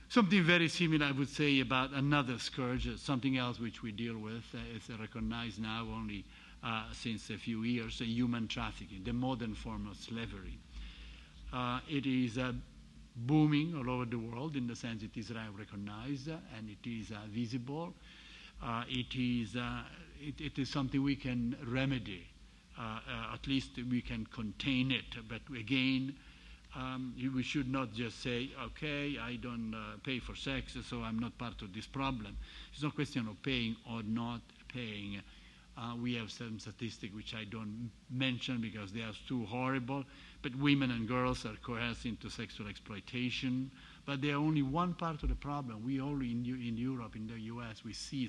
Something very similar, I would say, about another scourge, something else which we deal with. It's recognized now only since a few years, human trafficking, the modern form of slavery. It is booming all over the world in the sense it is recognized and it is visible. It is something we can remedy. At least we can contain it. But again, we should not just say, okay, I don't pay for sex, so I'm not part of this problem. It's not a question of paying or not paying. We have some statistics which I don't mention because they are too horrible, but women and girls are coerced into sexual exploitation. But they are only one part of the problem. We only in Europe, in the US, we see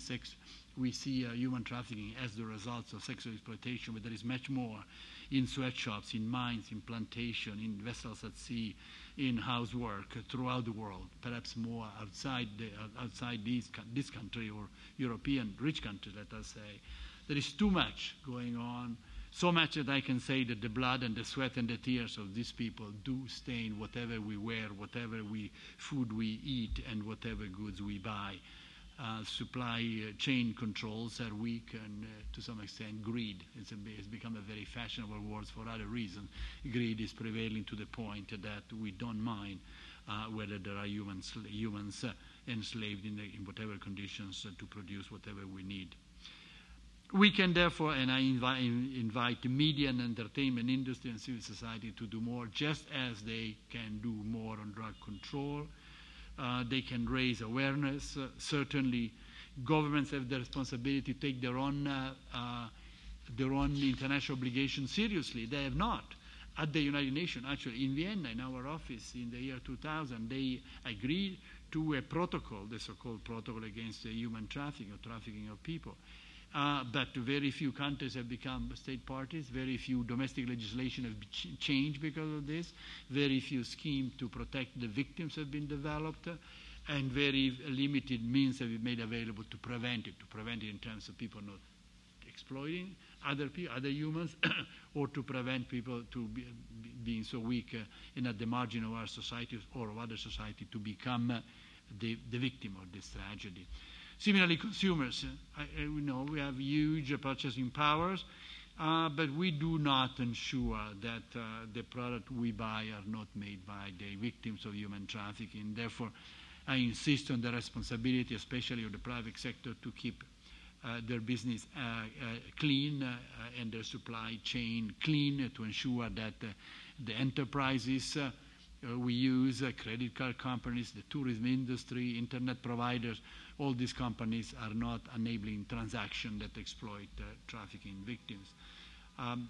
human trafficking as the results of sexual exploitation, but there is much more in sweatshops, in mines, in plantation, in vessels at sea, in housework throughout the world, perhaps more outside this country or European rich country, let us say. There is too much going on, so much that I can say that the blood and the sweat and the tears of these people do stain whatever we wear, whatever food we eat, and whatever goods we buy. Supply chain controls are weak, and to some extent greed has become a very fashionable word for other reasons. Greed is prevailing to the point that we don't mind whether there are humans enslaved in whatever conditions to produce whatever we need. We can therefore, and I invite the media and entertainment industry and civil society to do more, just as they can do more on drug control. They can raise awareness. Certainly, governments have the responsibility to take their own international obligations seriously. They have not. At the United Nations, actually, in Vienna, in our office, in the year 2000, they agreed to a protocol, the so-called protocol against human trafficking or trafficking of people. But very few countries have become state parties. Very few domestic legislation have changed because of this. Very few schemes to protect the victims have been developed, and very limited means have been made available to prevent it in terms of people not exploiting other humans, or to prevent people to being so weak and at the margin of our society or of other society to become the victim of this tragedy. Similarly, consumers, we know we have huge purchasing powers, but we do not ensure that the product we buy are not made by the victims of human trafficking. Therefore, I insist on the responsibility, especially of the private sector, to keep their business clean and their supply chain clean, to ensure that the enterprises we use, credit card companies, the tourism industry, internet providers, all these companies are not enabling transactions that exploit trafficking victims.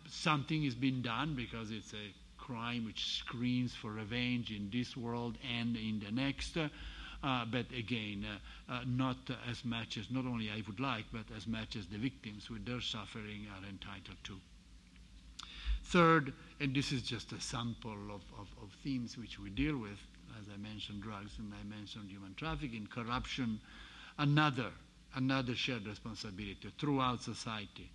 Something is being done because it's a crime which screams for revenge in this world and in the next, but again, not as much as not only I would like, but as much as the victims with their suffering are entitled to. Third, and this is just a sample of themes which we deal with, as I mentioned drugs and I mentioned human trafficking, corruption, another shared responsibility throughout society.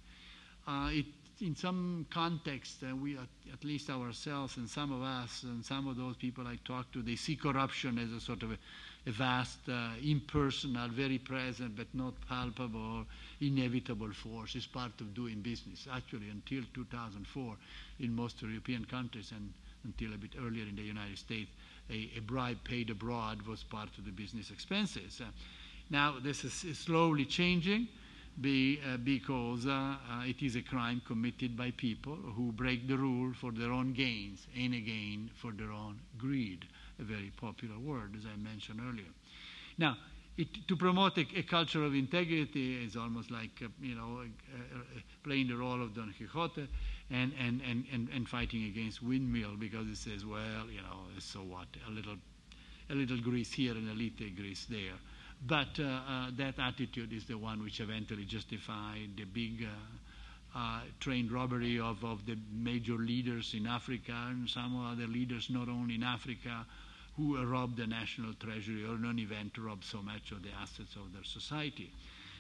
In some context, we, at least ourselves and some of us and some of those people I talk to, they see corruption as a sort of a vast, impersonal, very present but not palpable, inevitable force. It's part of doing business. Actually, until 2004, in most European countries and until a bit earlier in the United States, a bribe paid abroad was part of the business expenses. Now, this is slowly changing because it is a crime committed by people who break the rule for their own gains and again for their own greed, a very popular word, as I mentioned earlier. Now, to promote a culture of integrity is almost like playing the role of Don Quixote and fighting against windmill, because it says, well, so what, a little grease here and a little grease there. But that attitude is the one which eventually justified the big train robbery of the major leaders in Africa and some other leaders not only in Africa who robbed the national treasury or in any event robbed so much of the assets of their society.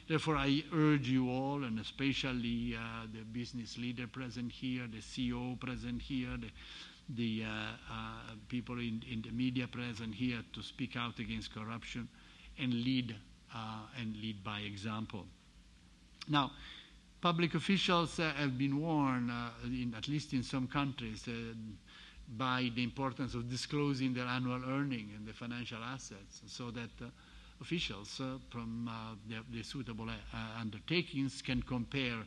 Therefore, I urge you all, and especially the business leader present here, the CEO present here, the people in the media present here to speak out against corruption and lead by example. Now, public officials have been warned, at least in some countries, by the importance of disclosing their annual earning and the financial assets, so that officials from the suitable undertakings can compare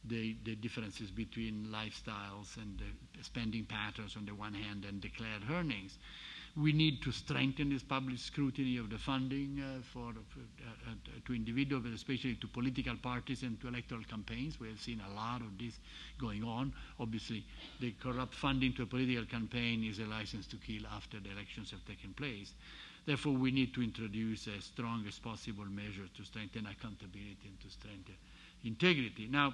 the differences between lifestyles and spending patterns on the one hand and declared earnings. We need to strengthen this public scrutiny of the funding to individuals, but especially to political parties and to electoral campaigns. We have seen a lot of this going on. Obviously, the corrupt funding to a political campaign is a license to kill after the elections have taken place. Therefore, we need to introduce as strong as possible measures to strengthen accountability and to strengthen integrity. Now,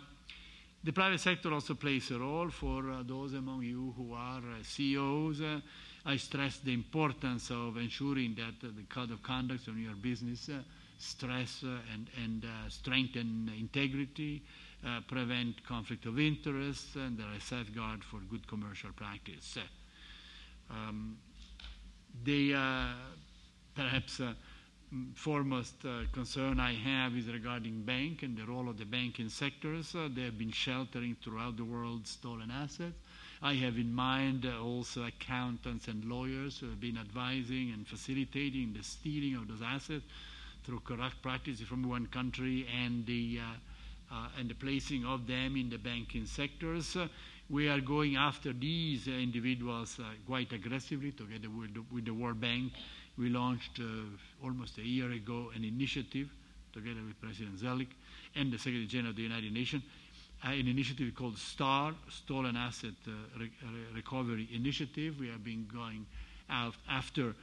the private sector also plays a role. For those among you who are CEOs, I stress the importance of ensuring that the code of conduct on your business stress and strengthen integrity, prevent conflict of interest, and are a safeguard for good commercial practice. Perhaps foremost concern I have is regarding bank and the role of the banking sectors. They have been sheltering throughout the world stolen assets. I have in mind also accountants and lawyers who have been advising and facilitating the stealing of those assets through corrupt practices from one country and the placing of them in the banking sectors. We are going after these individuals quite aggressively together with the World Bank. We launched almost a year ago an initiative together with President Zellik and the Secretary General of the United Nations, an initiative called STAR, Stolen Asset Recovery Initiative. We have been going out after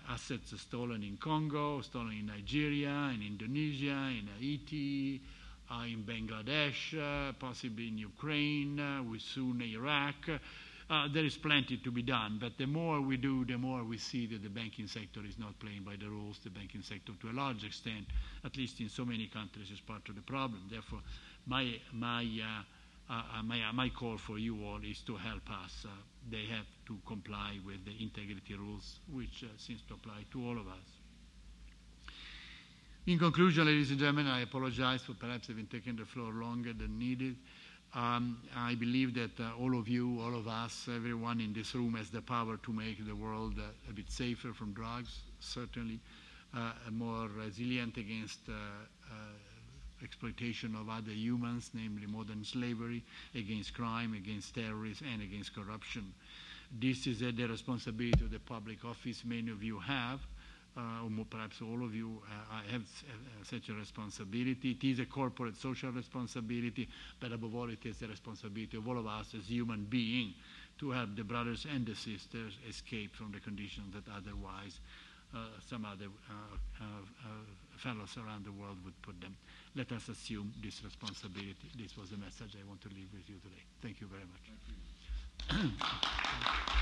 assets stolen in Congo, stolen in Nigeria, in Indonesia, in Haiti, in Bangladesh, possibly in Ukraine, soon Iraq. There is plenty to be done, but the more we do, the more we see that the banking sector is not playing by the rules. The banking sector, to a large extent, at least in so many countries, is part of the problem. Therefore, my call for you all is to help us. They have to comply with the integrity rules, which seems to apply to all of us. In conclusion, ladies and gentlemen, I apologize for perhaps having taken the floor longer than needed. I believe that all of you, all of us, everyone in this room has the power to make the world a bit safer from drugs, certainly more resilient against exploitation of other humans, namely modern slavery, against crime, against terrorism, and against corruption. This is the responsibility of the public office many of you have, or perhaps all of you have such a responsibility. It is a corporate social responsibility, but above all it is the responsibility of all of us as human beings to help the brothers and the sisters escape from the conditions that otherwise some other fellows around the world would put them. Let us assume this responsibility. This was the message I want to leave with you today. Thank you very much. Thank you.